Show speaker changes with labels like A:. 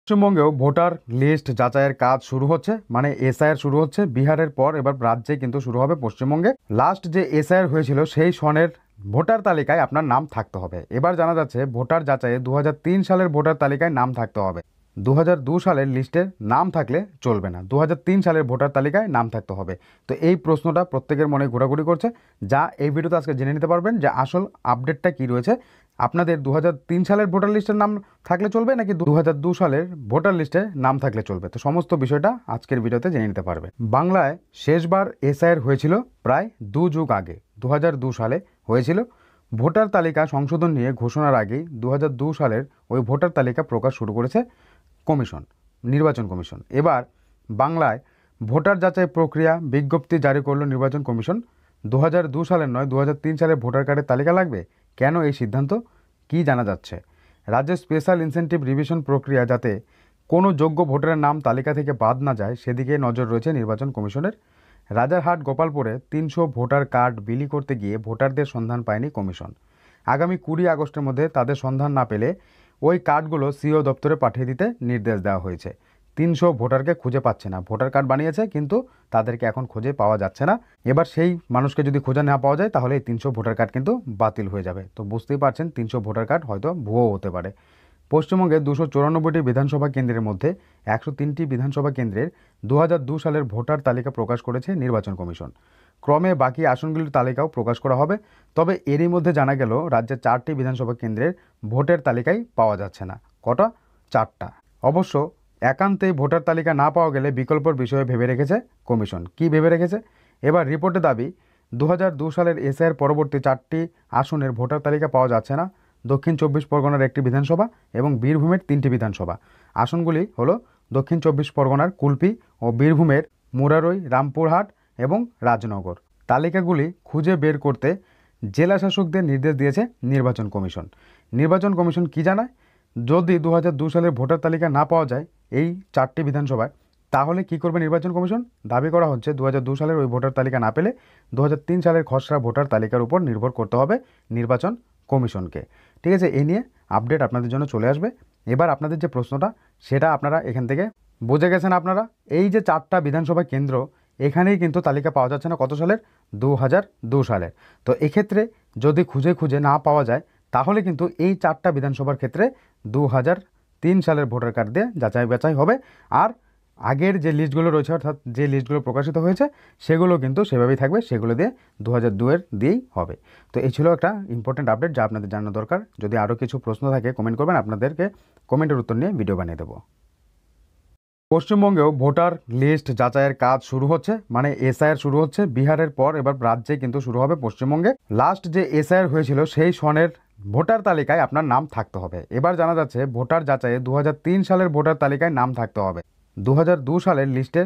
A: পশ্চিমবঙ্গেও voter list যাচাইয়ের কাজ শুরু হচ্ছে, মানে এসআইআর শুরু হচ্ছে। বিহারের পর এবার রাজ্যে কিন্তু শুরু হবে পশ্চিমবঙ্গে। লাস্ট যে এসআইআর হয়েছিল সেই সনের ভোটার তালিকায় আপনার নাম থাকতে হবে। এবার জানা যাচ্ছে ভোটার যাচাইয়ে 2003 সালের ভোটার তালিকায় নাম থাকতে হবে। 2002 সালের লিস্টে নাম থাকলে চলবে না, 2003 সালের ভোটার তালিকায় নাম থাকতে হবে। তো এই প্রশ্নটা প্রত্যেকের মনে ঘোরাঘুরি করছে, যা এই ভিডিওতে আজকে জেনে নিতে পারবেন যে আসল আপডেটটা কী রয়েছে। আপনাদের 2003 সালের ভোটার লিস্টের নাম থাকলে চলবে নাকি 2002 সালের ভোটার লিস্টে নাম থাকলে চলবে, তো সমস্ত বিষয়টা আজকের ভিডিওতে জেনে নিতে পারবে। বাংলায় শেষবার এসআইআর হয়েছিল প্রায় 2 যুগ আগে, 2002 সালে হয়েছিল। ভোটার তালিকা সংশোধন নিয়ে ঘোষণার আগেই 2002 সালের ওই ভোটার তালিকা প্রকাশ শুরু করেছে কমিশন, নির্বাচন কমিশন। এবার বাংলায় ভোটার যাচাই প্রক্রিয়া বিজ্ঞপ্তি জারি করল নির্বাচন কমিশন। 2002 সালের নয়, 2003 সালের ভোটার কার্ডের তালিকা লাগবে। কেন এই সিদ্ধান্ত, কি জানা যাচ্ছে? রাজ্যের স্পেশাল ইনসেনটিভ রিভিশন প্রক্রিয়া যাতে কোনো যোগ্য ভোটারের নাম তালিকা থেকে বাদ না যায় সেদিকে নজর রয়েছে নির্বাচন কমিশনের। রাজারহাট গোপালপুরে 300 ভোটার কার্ড বিলি করতে গিয়ে ভোটারদের সন্ধান পায়নি কমিশন। আগামী 20 আগস্টের মধ্যে তাদের সন্ধান না পেলে ওই কার্ডগুলো সিও দপ্তরে পাঠিয়ে দিতে নির্দেশ দেওয়া হয়েছে। 300 ভোটারকে খুঁজে পাচ্ছে না, ভোটার কার্ড বানিয়েছে কিন্তু তাদেরকে এখন খুঁজে পাওয়া যাচ্ছে না। এবার সেই মানুষকে যদি খুঁজে না পাওয়া যায় তাহলে এই 300 ভোটার কার্ড কিন্তু বাতিল হয়ে যাবে। তো বুঝতেই পারছেন 300 ভোটার কার্ড হয়তো ভুয়ো হতে পারে। পশ্চিমবঙ্গে 294টি বিধানসভা কেন্দ্রের মধ্যে 103টি বিধানসভা কেন্দ্রের 2002 সালের ভোটার তালিকা প্রকাশ করেছে নির্বাচন কমিশন। ক্রমে বাকি আসনগুলির তালিকাও প্রকাশ করা হবে। তবে এরই মধ্যে জানা গেল রাজ্যের 4টি বিধানসভা কেন্দ্রের ভোটের তালিকায় পাওয়া যাচ্ছে না। কটা? 4টা। অবশ্য একান্তেই ভোটার তালিকা না পাওয়া গেলে বিকল্পর বিষয়ে ভেবে রেখেছে কমিশন। কি ভেবে রেখেছে? এবার রিপোর্টে দাবি 2002 সালের এসআইআর পরবর্তী 4টি আসনের ভোটার তালিকা পাওয়া যাচ্ছে না। দক্ষিণ 24 পরগনার 1টি বিধানসভা এবং বীরভূমের 3টি বিধানসভা। আসনগুলি হলো দক্ষিণ 24 পরগনার কুলপি ও বীরভূমের মুরারই, রামপুরহাট এবং রাজনগর। তালিকাগুলি খুঁজে বের করতে জেলা শাসকদের নির্দেশ দিয়েছে নির্বাচন কমিশন। নির্বাচন কমিশন কি জানায়? যদি 2002 সালের ভোটার তালিকা না পাওয়া যায় এই 4টি বিধানসভায়, তাহলে কি করবে নির্বাচন কমিশন? দাবি করা হচ্ছে 2002 সালের ওই ভোটার তালিকা না পেলে 2003 সালের খসড়া ভোটার তালিকার উপর নির্ভর করতে হবে নির্বাচন কমিশনকে। ঠিক আছে, এই নিয়ে আপডেট আপনাদের জন্য চলে আসবে। এবার আপনাদের যে প্রশ্নটা সেটা আপনারা এখান থেকে বুঝে গেছেন। আপনারা এই যে 4টা বিধানসভা কেন্দ্র, এখানেই কিন্তু তালিকা পাওয়া যাচ্ছে না কত সালের? 2002 সালের। তো এক্ষেত্রে যদি খুঁজে খুঁজে না পাওয়া যায় তাহলে কিন্তু এই 4টা বিধানসভার ক্ষেত্রে 2003 সালের ভোটার কার্ড দিয়ে যাচাই বাছাই হবে। আর আগের যে লিস্টগুলো রয়েছে, অর্থাৎ যে লিস্টগুলো প্রকাশিত হয়েছে সেগুলো কিন্তু সেভাবেই থাকবে, সেগুলো দিয়ে 2002 দিয়েই হবে। তো এই ছিল একটা ইম্পর্টেন্ট আপডেট যা আপনাদের জানানো দরকার। যদি আরও কিছু প্রশ্ন থাকে কমেন্ট করবেন, আপনাদেরকে কমেন্টের উত্তর নিয়ে ভিডিও বানিয়ে দেবো। পশ্চিমবঙ্গেও ভোটার লিস্ট যাচাইয়ের কাজ শুরু হচ্ছে, মানে এসআইআর শুরু হচ্ছে। বিহারের পর এবার রাজ্যে কিন্তু শুরু হবে পশ্চিমবঙ্গে। লাস্ট যে এসআইআর হয়েছিল সেই সনের ভোটার তালিকায় আপনার নাম থাকতে হবে। এবার জানা যাচ্ছে ভোটার যাচাইয়ে 2003 সালের ভোটার তালিকায় নাম থাকতে হবে। 2002 সালের লিস্টে